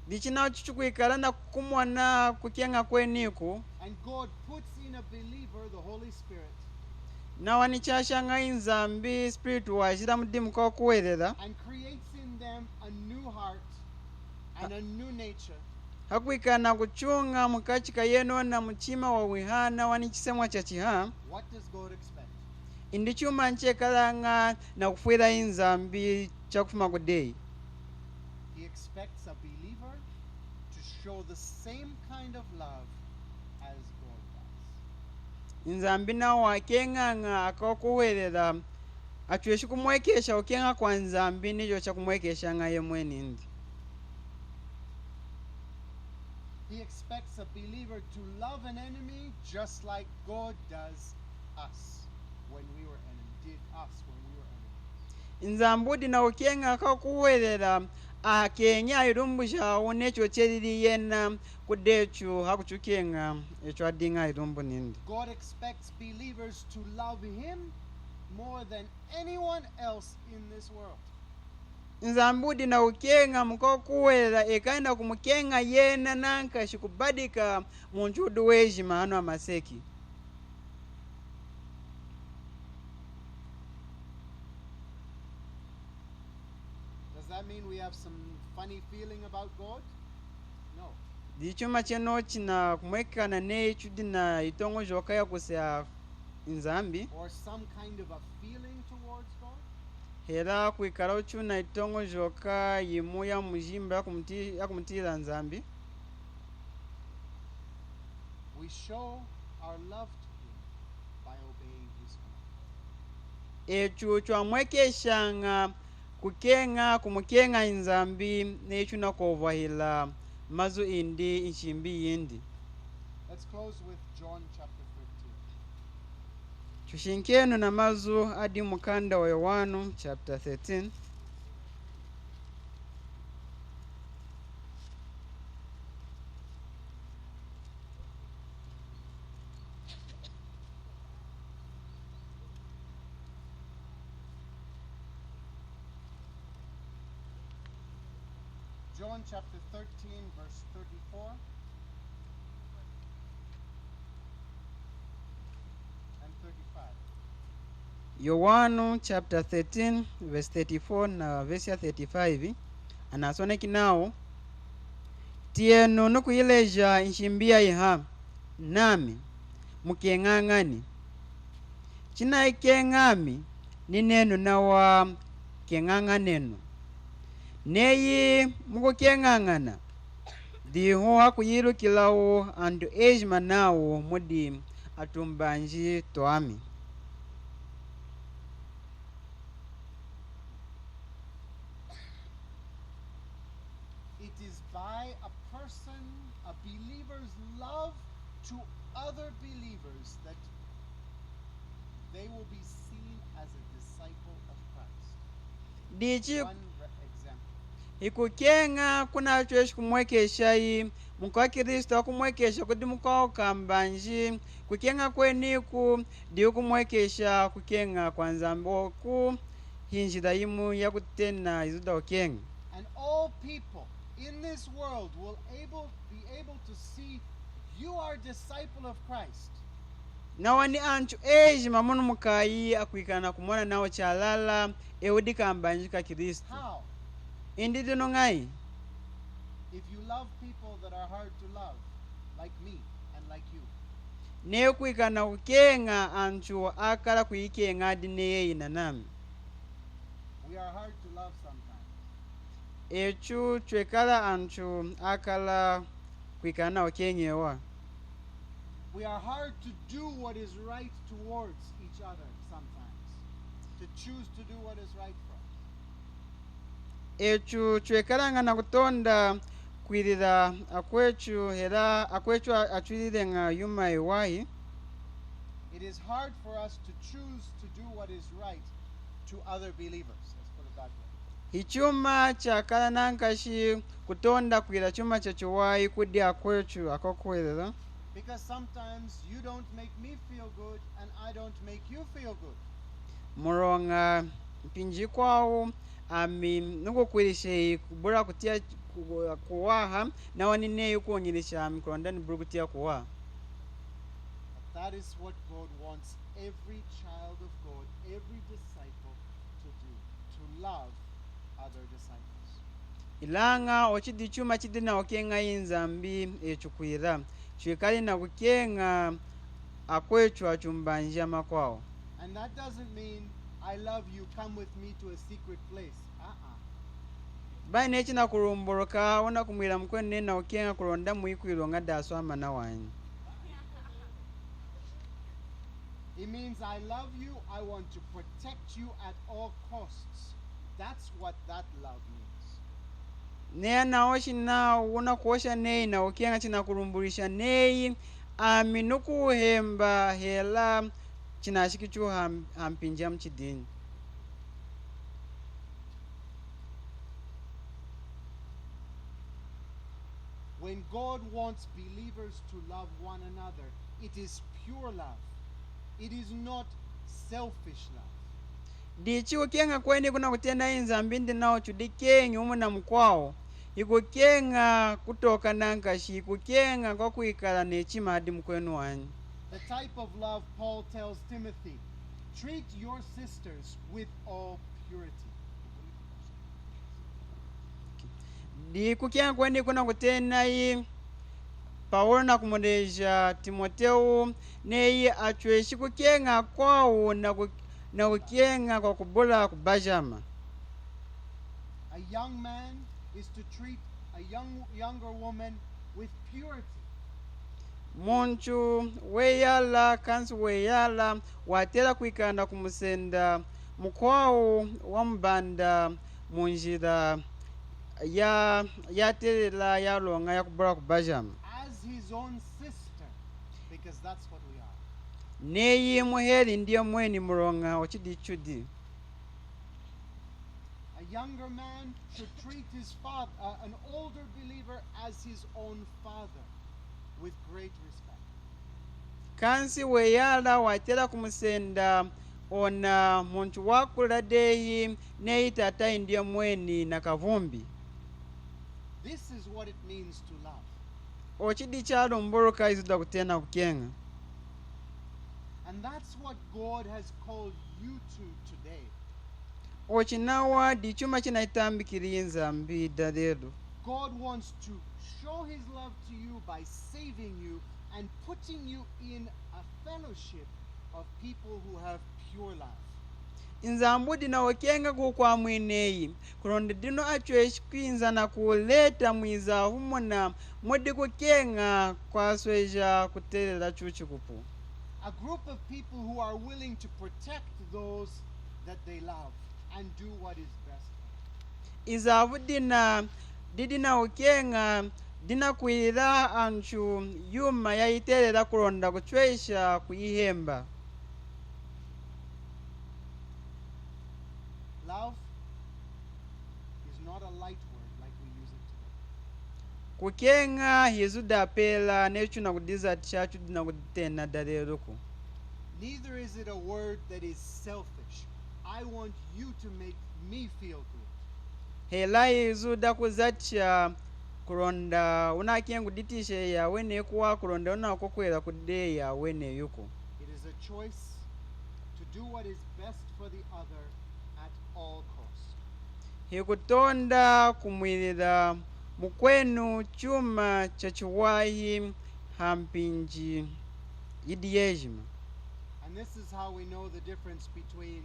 Dichina chuchukwikala na kumwana kukenga kweniku and God puts in a believer the Holy Spirit na wanichashanga inzambi spiritu washira mudimu kwa kuwerera and creates in them a new heart and a new nature, hakwikana kuchunga mukachika yeno na muchima wa wihana wanichisemwa cha chiha what does God expect? indi chuma nchekalanga na kufwira inzambi chakufuma kudeyi. He expects a believer to show the same kind of love as God does. Inzambi nao wakenganga akakuwerera achweshi kumwekesha ukenga kwa nzambi nicho chakumwekesha ngaye mwenindi. He expects a believer to love an enemy just like God does us when we were enemies, did us when we were enemies. Nzambudi na ukenga akakuwerera akenya irumbushawo necho cheriri yena kudechu hakuchukenga echo adinga irumbu nindi. God expects believers to love him more than anyone else in this world. nzambi udi na ukenga mkokuwela ekaenda kumukenga yena nanka shikubadika munjudu wejima ano amaseki. Does that mean we have some funny feeling about God? No. Dichuma cheno china kumwekana ne chudi na itongo joka ya kusea nzambi Or some kind of a feeling towards God? hera kuikara uchu na itongo joka yimu ya mujimba ya kumutila nzambi. We show our love to Him by obeying His command. Echu chwamwekeshanga kukenga kumukenga nzambi nechu na kovahila mazu indi nchimbi yindi. Let's close with John chapter 13. Chushinkenu na mazu adi mukanda wa Yohanu chapter 13. John chapter 13, verse 34 and 35. Yohanu chapter 13 verse 34 na verse ya 35 anasoneki nao tienu nukuileja nchimbia iha nami mukeng'ang'ani china ikeng'ami ni nenu nawa keng'ang'anenu neyi mukukeng'ang'ana diho akuyilukilawo andu ejima nawo mudi atumbanji toami. It is by a person, a believer's love to other believers that they will be seen as a disciple of Christ. Dichi One example. ikukenga kunacho exikumwekeshayi mukwa Kristo akumwekesha kudi mukwa kambanji kukenga kweniku diukumwekesha kukenga kwa nzambi oku hinjira yimu yakutena izuda okenga. And all people in this world will be able to see you are a disciple of Christ. Nawani anchu ejima munu mukayi akuikana kumona nawo chalala eudi kambanji ka Kristo. How? Indi dino ngai If you love people that are hard to love, like me and like you. ne kuikana kukenga anchu akala kuikenga dine ina nami. We are hard to love sometimes. Echu chwekala anchu akala kuikana okenyewa. We are hard to do what is right towards each other sometimes. To choose to do what is right for us. Echu chwekalanga na kutonda kwirira akwechu hera akwechu achwirire nga yuma iwahi. It is hard for us to choose to do what is right to other believers. Let's put it that way. Hichuma chakala nankashi kutonda kwira chuma chachuwai kudi akwechu akokwirira. Because sometimes you don't make me feel good and I don't make you feel good. Muronga mpinji kwawo ami nukukwirishe kubura kutia kuwaha na wanine kuonyelisha mikorondani buru kutia kuwaha. But that is what God wants every child of God, every disciple to do. To love other disciples. Ilanga ochidi chuma chidi na okenga inzambi echukwira chwekali na kukenga akwechu achumbanja makwao. And that doesn't mean I love you, come with me to a secret place. Bai nechi na kurumboroka ona kumwira mkwene na okenga kuronda muikwiro nga daswama na wanyi. It means I love you, I want to protect you at all costs. That's what that love means. Ne naoshi na una kuosha nei na okenga china kurumburisha nei aminuku hemba hela china shikichu hampinja mchidini. When God wants believers to love one another, it is pure love. It is not selfish love. dichi kukenga kweni kuna kutenda inzambi ndi nao chudikenga umu na mkwao ikukenga kutoka nankashi ikukenga kwa kuikala nechima hadi mkwenu wanyu. The type of love Paul tells Timothy: treat your sisters with all purity. Di kukenga kweni kuna kutenda Paulo na kumudeja Timoteo neyi achweshi kukenga kwao na kukenga kwa kubula kubajama. A young man is to treat a younger woman with purity. Muntu weyala kansi weyala watera kuikana kumusenda mukwao wambanda munjira yaterera yalonga yakubula kubajama As his own sister, because that's what we are. neyi muheri ndiye mweni mulonga ochidichudi. A younger man should treat his father, an older believer, as his own father, with great respect. Kansi weyala watera kumusenda ona muntu wakula deyi neyi tata ndiye mweni na kavumbi. This is what it means to love. Ochidi chalo mbuluka izuda kutena kukenga. And that's what God has called you to today. Ochinawa dichuma chinaitambikiri nzambi dalelo. God wants to show his love to you by saving you and putting you in a fellowship of people who have pure love. Inzambu dina wakenga kukwa mwineyi kuronde dino achweshi kwinza na kuleta mwiza humona mwedi kukenga kwa sweja kutelela chuchi kupu. A group of people who are willing to protect those that they love and do what is best for them. Izavu didina wakenga dina kuira anchu yuma ya itelela kuronda kuchwesha kuihemba. Love is not a light word like we use it today. Kukenga yezu dapela nechu na kudiza chachu dina kutena daleruku. Neither is it a word that is selfish. I want you to make me feel good. Hela yezu da kuzacha kuronda unakenga kuditishe ya wene kuwa kuronda unakokwela kude ya wene yuko. It is a choice to do what is best for the other at all cost. Hikutonda kumwilila mukwenu chuma chachiwahi hampinji idiyejima. And this is how we know the difference between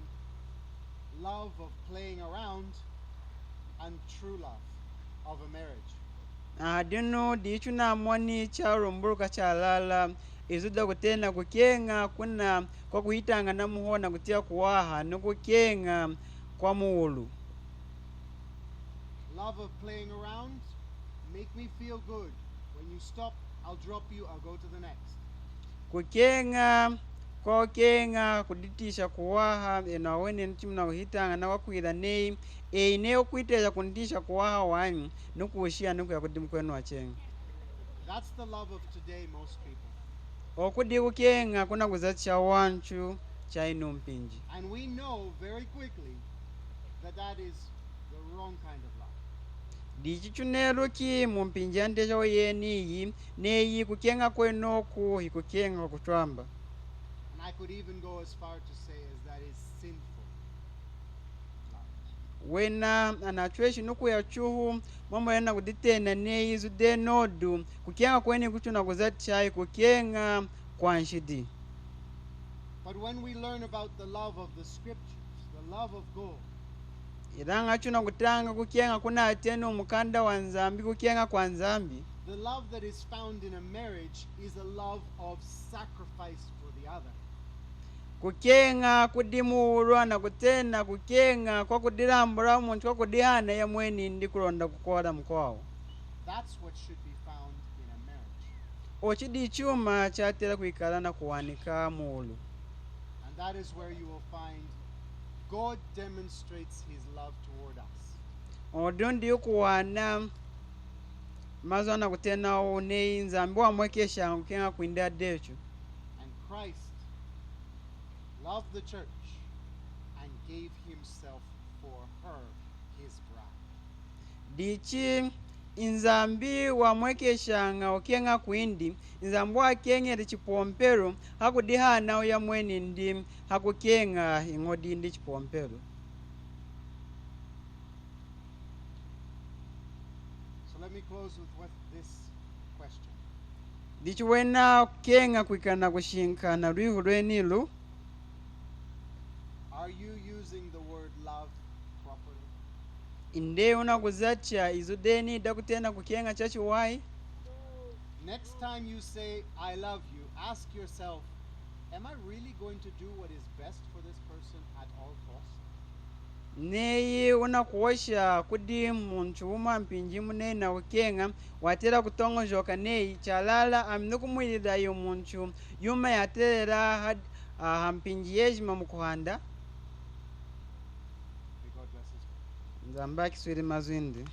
love of playing around and true love of a marriage. Dino dichu na mwani cha rumbuluka cha lala izuda kutena kukenga kuna kwa kuhitanga na muhona kutia kuwaha nukukenga kwa muulu. Love of playing around, make me feel good. When you stop, I'll drop you, I'll go to the next. Kukenga kwa kenga kuditisha kuwaha ena wene nchimna kuhitanga na wakuila nei ineo kuiteja kundisha kuwaha wanyi nukuushia nuku ya kudimkwenu wachenga. That's the love of today, most people. Okudi kukenga kuna kuzatisha wanchu cha inu mpinji. And we know very quickly that that is the wrong kind of love. Dichichunelo ki mumpinji andeja oyeniyi neyi kukenga kwenoku hikukenga kutwamba. And I could even go as far to say as that is sinful love. Wena anachweshi nuku ya chuhu mambo yana kuditena neyi zude nodu kukenga kweni kuchuna kuzatisha kukenga kwa nshidi. But when we learn about the love of the scriptures, the love of God, Iranga chuna kutanga kukenga kuna atenu mukanda wa nzambi kukenga kwa nzambi. the love that is found in a marriage is a love of sacrifice for the other. Kukenga kudimulwa na kutena kukenga kwa kudilambula muntu kwa kudihana ya mweni ndi kulonda kukola mkwao. That's what should be found in a marriage. Ochidi chuma chatela kuikala na kuwanika mulu. And that is where you will find God demonstrates his love toward us. Odundi ukuwana mazo na kutena one nzambi wa mwekesha kukenga kuinda dechu. And Christ loved the church and gave himself for her, his bride. dichi inzambi wamwekeshanga okenga kwindi inzambi wakengere chipompero hakudihana uya mweni ndi hakukenga ing'odi ndi chipompero. So let me close with this question. dichi wena kenga kwikana kushinkana lwihu lwenilu. Are you using the word love properly? Inde unakuzacha izudeni dakutena kukenga chachiwai. Next time you say, I love you, ask yourself, am I really going to do what is best for this person at all costs? Neyi unakuosha kudi muntu uma mpinji munena kukenga watera kutongojoka neyi chalala amnukumwilila yu muntu yuma yatera hampinji yejima mukuhanda. May God bless us. Nzamba kiswiri mazwindi.